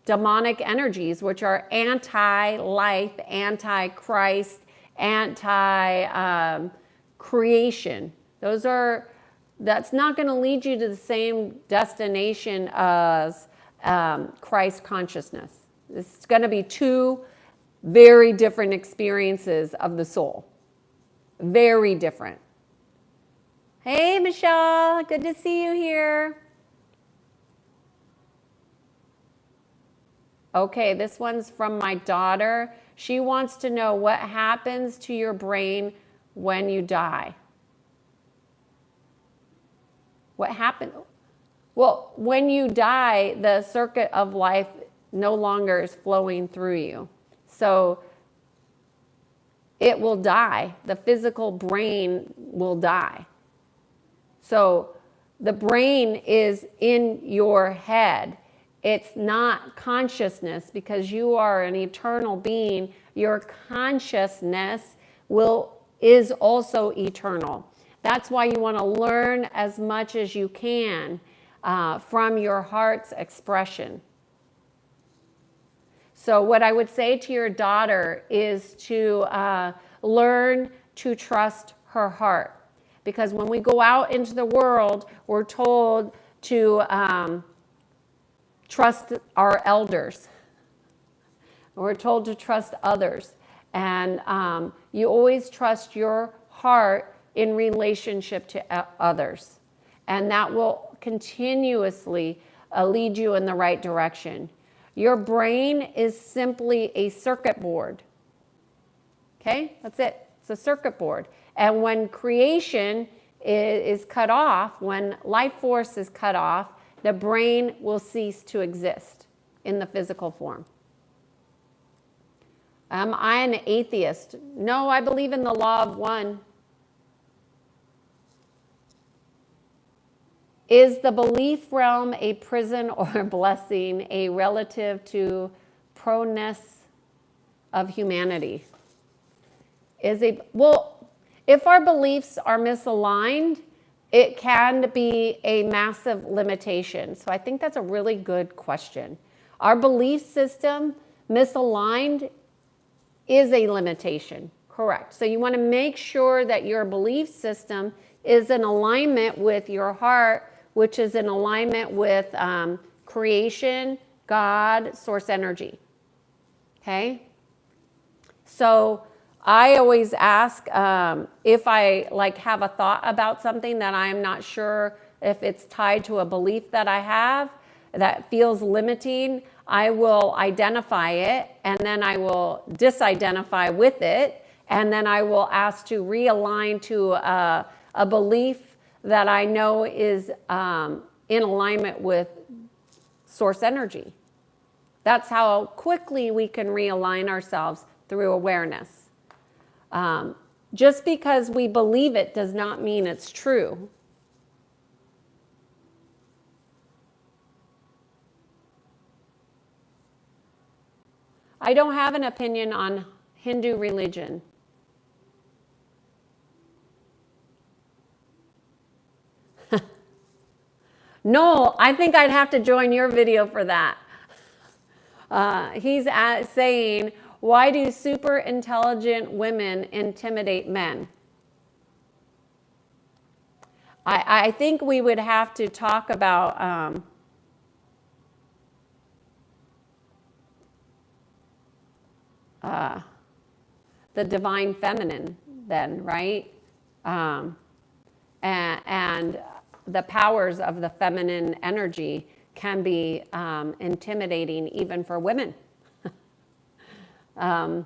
demonic energies, which are anti-life, anti-Christ, anti-creation. That's not going to lead you to the same destination as Christ consciousness. It's going to be two very different experiences of the soul. Very different. Hey, Michelle, good to see you here. Okay, this one's from my daughter. She wants to know what happens to your brain when you die. What happened? Well, when you die, the circuit of life no longer is flowing through you. So it will die. The physical brain will die. So the brain is in your head. It's not consciousness, because you are an eternal being. Your consciousness is also eternal. That's why you want to learn as much as you can from your heart's expression. So what I would say to your daughter is to learn to trust her heart. Because when we go out into the world, we're told to trust our elders. We're told to trust others. And you always trust your heart in relationship to others. And that will continuously lead you in the right direction. Your brain is simply a circuit board. Okay, that's it. It's a circuit board. And when creation is cut off, when life force is cut off, the brain will cease to exist in the physical form. Am I an atheist? No, I believe in the law of one. Is the belief realm a prison or a blessing, a relative to proness of humanity? If our beliefs are misaligned, it can be a massive limitation. So I think that's a really good question. Our belief system misaligned is a limitation, correct. So you want to make sure that your belief system is in alignment with your heart, which is in alignment with creation, God, source energy. Okay? So I always ask if I have a thought about something that I'm not sure if it's tied to a belief that I have that feels limiting, I will identify it, and then I will disidentify with it, And then I will ask to realign to a belief that I know is in alignment with source energy. That's how quickly we can realign ourselves through awareness. Just because we believe it does not mean it's true. I don't have an opinion on Hindu religion. No, I think I'd have to join your video for that. He's saying, why do super intelligent women intimidate men? I think we would have to talk about the divine feminine then, right? And the powers of the feminine energy can be intimidating even for women. But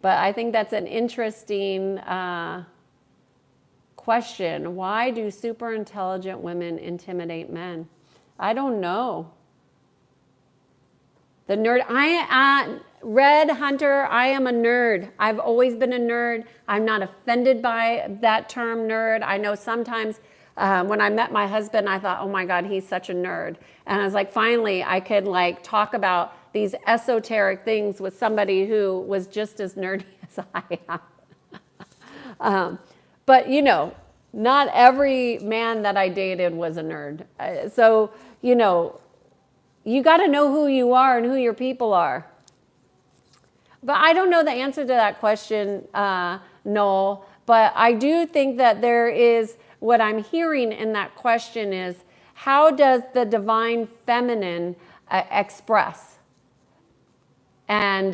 I think that's an interesting question. Why do super intelligent women intimidate men? I don't know. The nerd, Red Hunter, I am a nerd. I've always been a nerd. I'm not offended by that term nerd. I know sometimes when I met my husband, I thought, oh my God, he's such a nerd. And I was like, finally, I could like talk about these esoteric things with somebody who was just as nerdy as I am. But you know, not every man that I dated was a nerd. So, you know, you got to know who you are and who your people are. But I don't know the answer to that question, Noel. But I do think that there is, what I'm hearing in that question is, how does the divine feminine express? And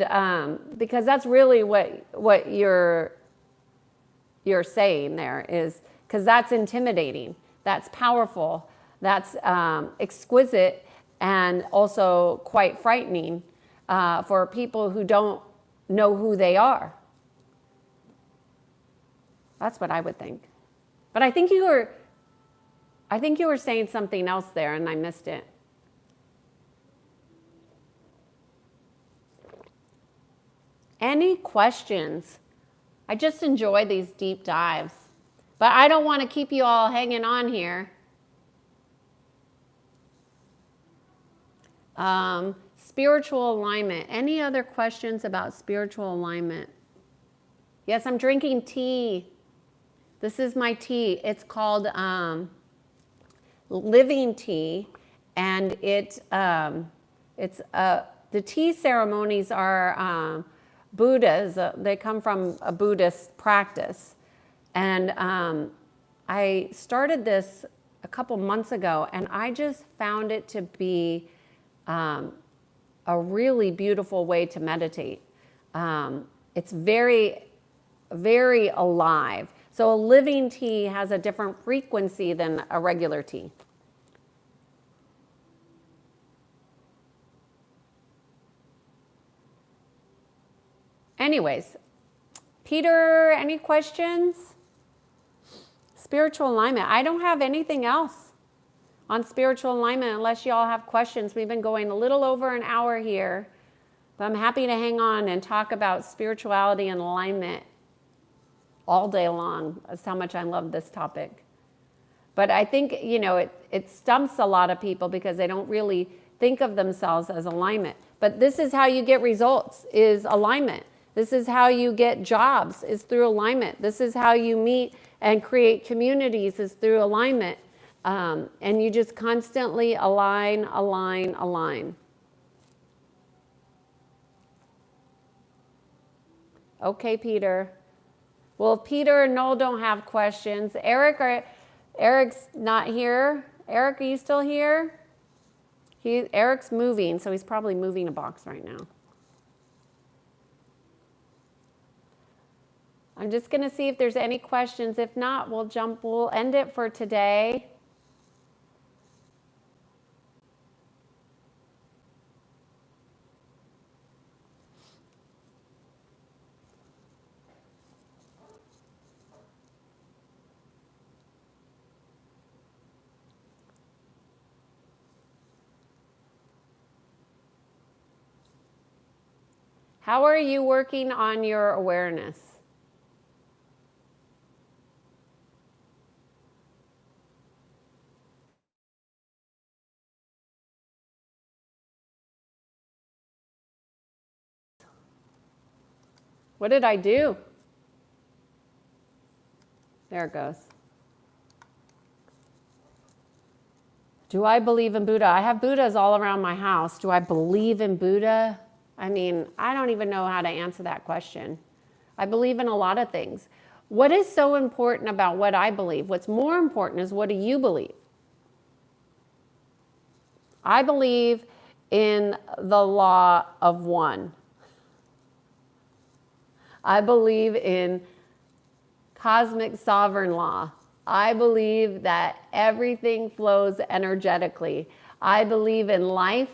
because that's really what you're saying there is, because that's intimidating, that's powerful, that's exquisite, and also quite frightening for people who don't know who they are. That's what I would think. But I think you were saying something else there and I missed it. Any questions? I just enjoy these deep dives. But I don't want to keep you all hanging on here. Spiritual alignment. Any other questions about spiritual alignment? Yes, I'm drinking tea. This is my tea. It's called living tea, and the tea ceremonies are Buddhas. They come from a Buddhist practice, and I started this a couple months ago, and I just found it to be a really beautiful way to meditate. It's very, very alive. So a living tea has a different frequency than a regular tea. Anyways, Peter, any questions? Spiritual alignment. I don't have anything else on spiritual alignment unless y'all have questions. We've been going a little over an hour here, but I'm happy to hang on and talk about spirituality and alignment all day long. That's how much I love this topic. But I think, you know, it stumps a lot of people because they don't really think of themselves as alignment. But this is how you get results, is alignment. This is how you get jobs, is through alignment. This is how you meet and create communities, is through alignment. And you just constantly align, align, align. Okay, Peter. Well, if Peter and Noel don't have questions, Eric's not here. Eric, are you still here? Eric's moving, so he's probably moving a box right now. I'm just going to see if there's any questions. If not, we'll end it for today. How are you working on your awareness? What did I do? There it goes. Do I believe in Buddha? I have Buddhas all around my house. Do I believe in Buddha? I mean, I don't even know how to answer that question. I believe in a lot of things. What is so important about what I believe? What's more important is, what do you believe? I believe in the law of one. I believe in cosmic sovereign law. I believe that everything flows energetically. I believe in life.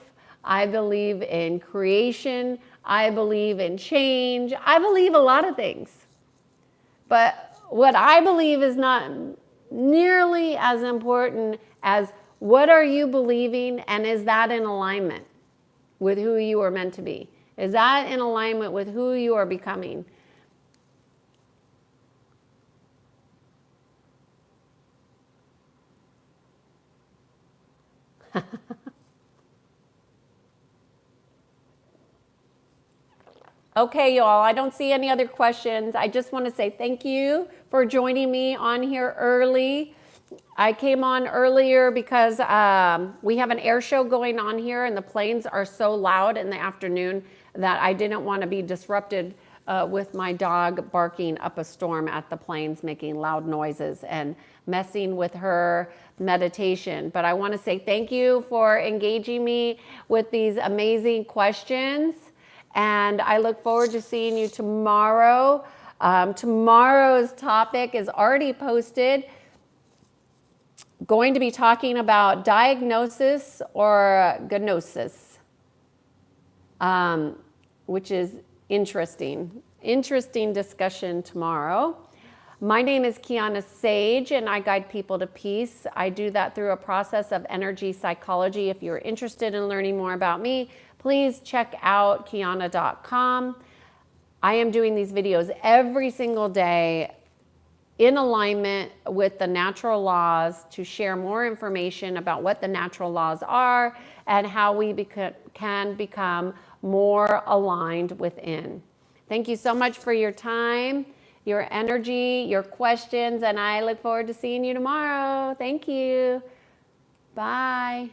I believe in creation. I believe in change. I believe a lot of things. But what I believe is not nearly as important as, what are you believing, and is that in alignment with who you are meant to be? Is that in alignment with who you are becoming? Okay, y'all, I don't see any other questions. I just want to say thank you for joining me on here early. I came on earlier because we have an air show going on here, and the planes are so loud in the afternoon that I didn't want to be disrupted with my dog barking up a storm at the planes, making loud noises and messing with her meditation. But I want to say thank you for engaging me with these amazing questions. And I look forward to seeing you tomorrow. Tomorrow's topic is already posted. Going to be talking about diagnosis or gnosis, which is interesting. Interesting discussion tomorrow. My name is Kiannaa Sadge, and I guide people to peace. I do that through a process of energy psychology. If you're interested in learning more about me, please check out Kiannaa.com. I am doing these videos every single day in alignment with the natural laws to share more information about what the natural laws are and how we can become more aligned within. Thank you so much for your time, your energy, your questions, and I look forward to seeing you tomorrow. Thank you. Bye.